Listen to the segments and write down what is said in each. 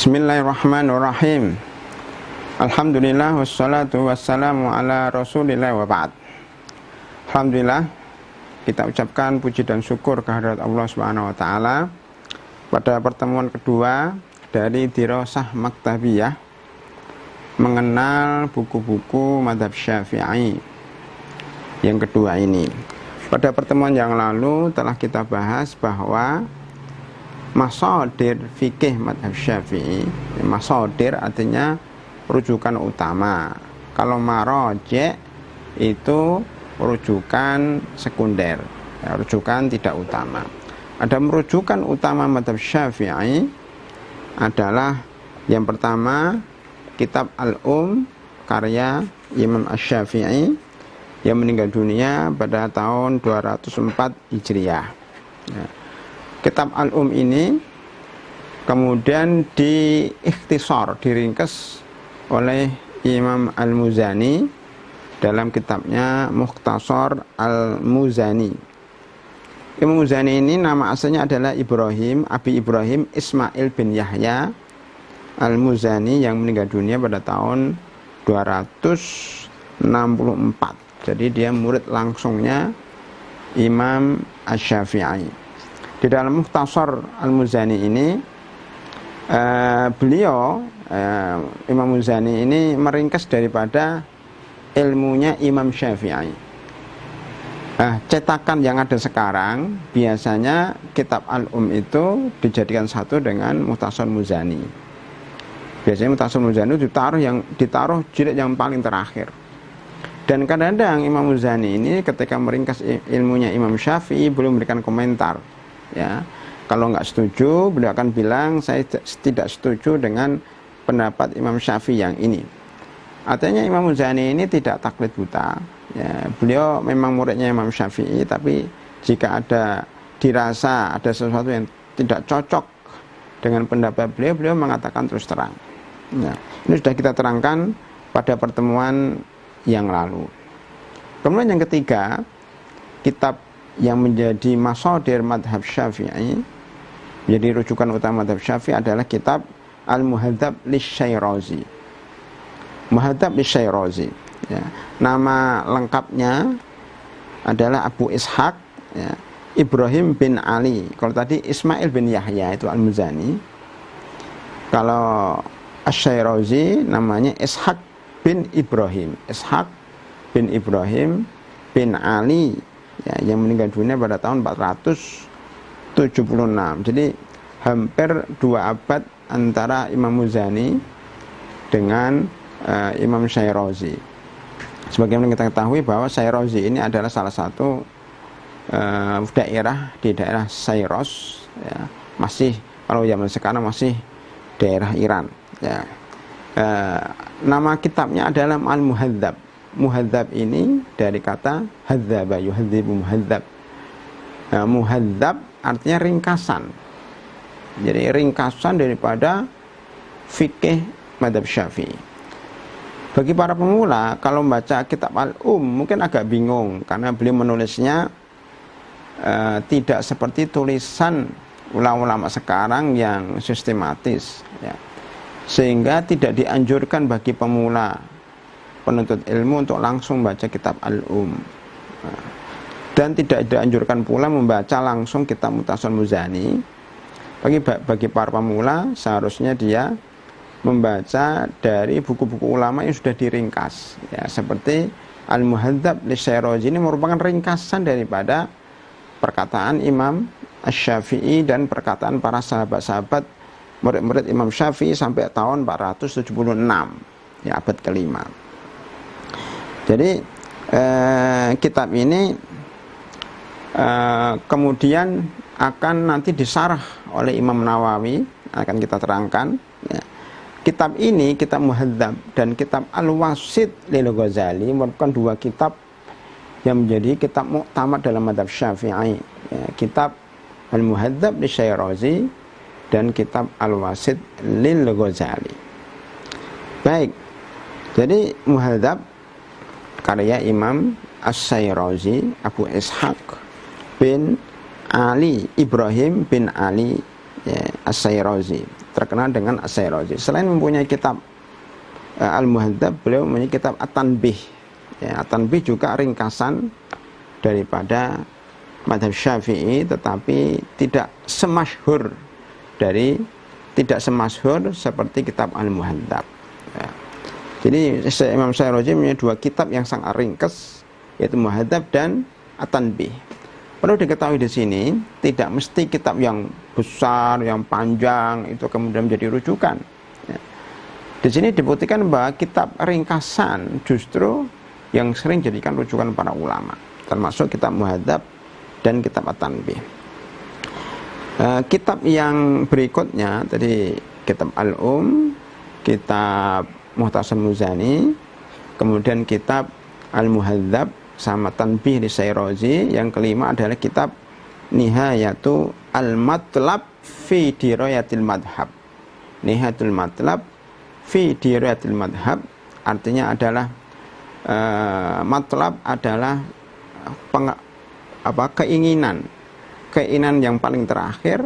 Bismillahirrahmanirrahim. Alhamdulillah wassalatu wassalamu ala rasulillah wa ba'd. Alhamdulillah, kita ucapkan puji dan syukur kehadirat Allah Subhanahu wa taala pada pertemuan kedua dari dirasah maktabiyah mengenal buku-buku mazhab Syafi'i yang kedua ini. Pada pertemuan yang lalu telah kita bahas bahwa masadir fikih mazhab Syafi'i, masadir artinya rujukan utama. Kalau maraji' itu rujukan sekunder, ya, rujukan tidak utama. Ada rujukan utama mazhab Syafi'i adalah yang pertama kitab Al-Um karya Imam Asy-Syafi'i yang meninggal dunia pada tahun 204 Hijriah. Ya. Kitab Al-Um ini kemudian diikhtisar, diringkas oleh Imam Al-Muzani dalam kitabnya Mukhtasar Al-Muzani. Imam Muzani ini nama aslinya adalah Ibrahim, Abi Ibrahim Ismail bin Yahya Al-Muzani yang meninggal dunia pada tahun 264. Jadi dia murid langsungnya Imam Asy-Syafi'i. Di dalam Mukhtasar Al-Muzani ini Imam Muzani ini meringkas daripada ilmunya Imam Syafi'i. Cetakan yang ada sekarang biasanya kitab Al-Um itu dijadikan satu dengan Mukhtasar Muzani. Biasanya Mukhtasar Muzani ditaruh jilid yang paling terakhir. Dan kadang-kadang Imam Muzani ini ketika meringkas ilmunya Imam Syafi'i belum memberikan komentar. Ya, kalau nggak setuju, beliau akan bilang saya tidak setuju dengan pendapat Imam Syafi'i yang ini. Artinya Imam Muzani ini tidak taklid buta. Ya, beliau memang muridnya Imam Syafi'i, tapi jika dirasa ada sesuatu yang tidak cocok dengan pendapat beliau, beliau mengatakan terus terang. Ya, ini sudah kita terangkan pada pertemuan yang lalu. Kemudian yang ketiga, kitab yang menjadi masadir madhab Syafi'i, jadi rujukan utama madhab Syafi'i adalah kitab Al-Muhadzab Lisy-Syairazi. Muhadzab Lisy-Syairazi, ya. Nama lengkapnya adalah Abu Ishaq, ya, Ibrahim bin Ali. Kalau tadi Ismail bin Yahya itu Al-Muzani. Kalau Asy-Syairazi namanya Ishaq bin Ibrahim. Ishaq bin Ibrahim bin Ali, ya, yang meninggal dunia pada tahun 476. Jadi hampir 2 abad antara Imam Muzani dengan Imam Syairazi. Sebagaimana kita ketahui bahwa Syairazi ini adalah salah satu daerah di daerah Syairos, ya, masih kalau zaman sekarang masih daerah Iran. Ya. Nama kitabnya adalah Al-Muhadzab. Muhadzab ini dari kata hadzaba yuhadzibu muhadzab. Muhadzab artinya ringkasan. Jadi ringkasan daripada fikih mazhab Syafi'i. Bagi para pemula kalau membaca kitab Al-Um mungkin agak bingung karena beliau menulisnya tidak seperti tulisan ulama-ulama sekarang yang sistematis, ya. Sehingga tidak dianjurkan bagi pemula penuntut ilmu untuk langsung baca kitab Al-Um, dan tidak dianjurkan pula membaca langsung kitab Mukhtasar Muzani. Bagi para pemula seharusnya dia membaca dari buku-buku ulama yang sudah diringkas, ya, seperti Al-Muhadzab Lisy-Syairazi ini merupakan ringkasan daripada perkataan Imam Asy-Syafi'i dan perkataan para sahabat-sahabat murid-murid Imam Syafi'i sampai tahun 476, ya, abad kelima. Jadi kitab ini kemudian akan nanti disarah oleh Imam Nawawi, akan kita terangkan, ya. Kitab ini, kitab Muhadzab dan kitab Al-Wasit lil Ghazali merupakan 2 kitab yang menjadi kitab muktamad dalam mazhab Syafi'i, ya. Kitab Al-Muhadzab Lisy-Syairazi dan kitab Al-Wasit lil Ghazali. Baik, jadi Muhadzab karya Imam Asy-Syairazi Abu Ishaq bin Ali Ibrahim bin Ali ya, As-Sayrazi, terkenal dengan As-Sayrazi. Selain mempunyai kitab Al-Muhadzab, beliau mempunyai kitab At-Tanbih. Ya, At-Tanbih juga ringkasan daripada mazhab Syafi'i, tetapi tidak semasyhur seperti kitab Al-Muhadzab. Ya. Jadi Imam Sayrazi punya dua kitab yang sangat ringkas, yaitu Muhadzab dan At-Tanbih. Perlu diketahui di sini, tidak mesti kitab yang besar, yang panjang itu kemudian menjadi rujukan. Ya. Di sini dibuktikan bahwa kitab ringkasan justru yang sering jadikan rujukan para ulama, termasuk kitab Muhadzab dan kitab At-Tanbih. Kitab yang berikutnya tadi kitab kitab Mukhtasar Muzani, kemudian kitab Al-Muhadzab sama Tanbih di Sayrazi. Yang kelima adalah kitab Nihayatu Al-Matlab fi Dirayatil Madhab. Nihayatul Matlab fi Dirayatil Madhab artinya adalah matlab adalah keinginan yang paling terakhir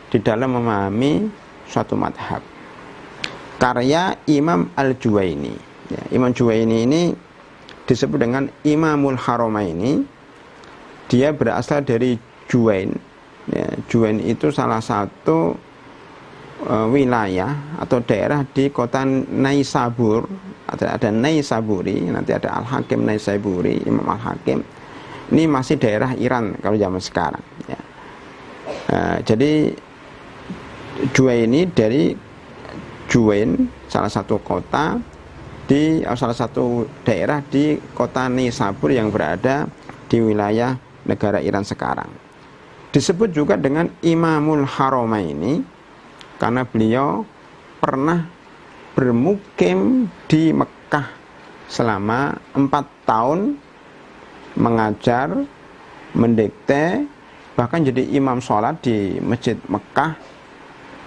di dalam memahami suatu madhab. Karya Imam Al-Juwaini. Ya, Imam Juwaini ini disebut dengan Imamul Haramaini. Dia berasal dari Juwain. Ya, Juwain itu salah satu wilayah atau daerah di kota Naisabur. Ada Naisaburi, nanti ada Al-Hakim Naisaburi, Imam Al-Hakim. Ini masih daerah Iran kalau zaman sekarang. Ya. Jadi Juwaini dari Juwain, salah satu kota salah satu daerah di kota Naisabur yang berada di wilayah negara Iran sekarang. Disebut juga dengan Imamul Haramaini karena beliau pernah bermukim di Mekah selama 4 tahun, mengajar, mendikte, bahkan jadi imam sholat di Masjid Mekah.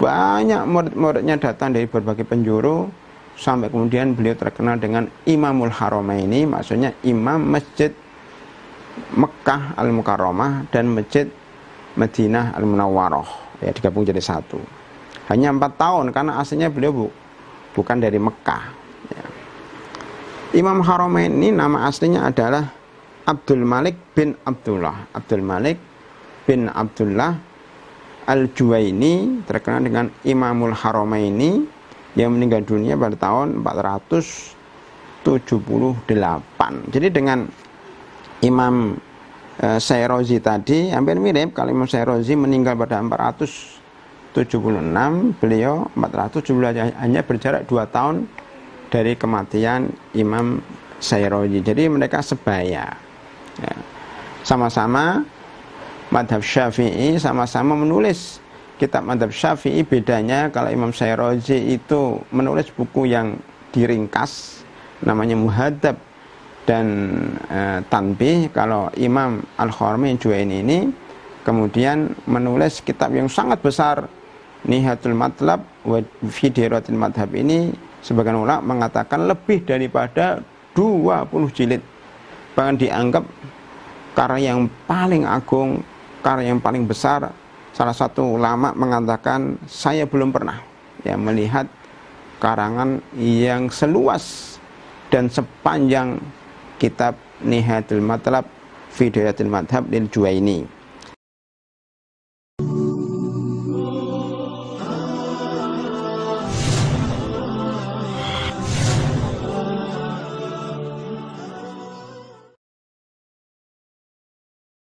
Banyak murid-muridnya datang dari berbagai penjuru, sampai kemudian beliau terkenal dengan Imamul Haramaini, maksudnya imam Masjid Mekah Al-Mukarramah dan Masjid Madinah Al-Munawwarah, ya, digabung jadi satu. Hanya 4 tahun karena aslinya beliau bukan dari Mekah. Ya. Imam Haramaini nama aslinya adalah Abdul Malik bin Abdullah. Abdul Malik bin Abdullah Al-Juwaini, terkenal dengan Imamul Haramaini, yang meninggal dunia pada tahun 478. Jadi dengan Imam Sayrazi tadi hampir mirip. Kalau Imam Sayrazi meninggal pada 476, beliau 470, hanya berjarak 2 tahun dari kematian Imam Sayrazi. Jadi mereka sebaya. Ya. Sama-sama madhab Syafi'i, sama-sama menulis kitab madhab Syafi'i. Bedanya kalau Imam Sayrazi itu menulis buku yang diringkas, namanya Muhadzab dan Tanbih. Kalau Imam Al-Haramaini Juwaini ini kemudian menulis kitab yang sangat besar, Nihayatul Matlab wa fi Dirayatil Madhab. Ini sebagian ulama mengatakan lebih daripada 20 jilid, bahkan dianggap karya yang paling agung, karya yang paling besar. Salah satu ulama mengatakan, saya belum pernah melihat karangan yang seluas dan sepanjang kitab Nihayatul Matlab fi Dirayatil Madhab lil Juwaini.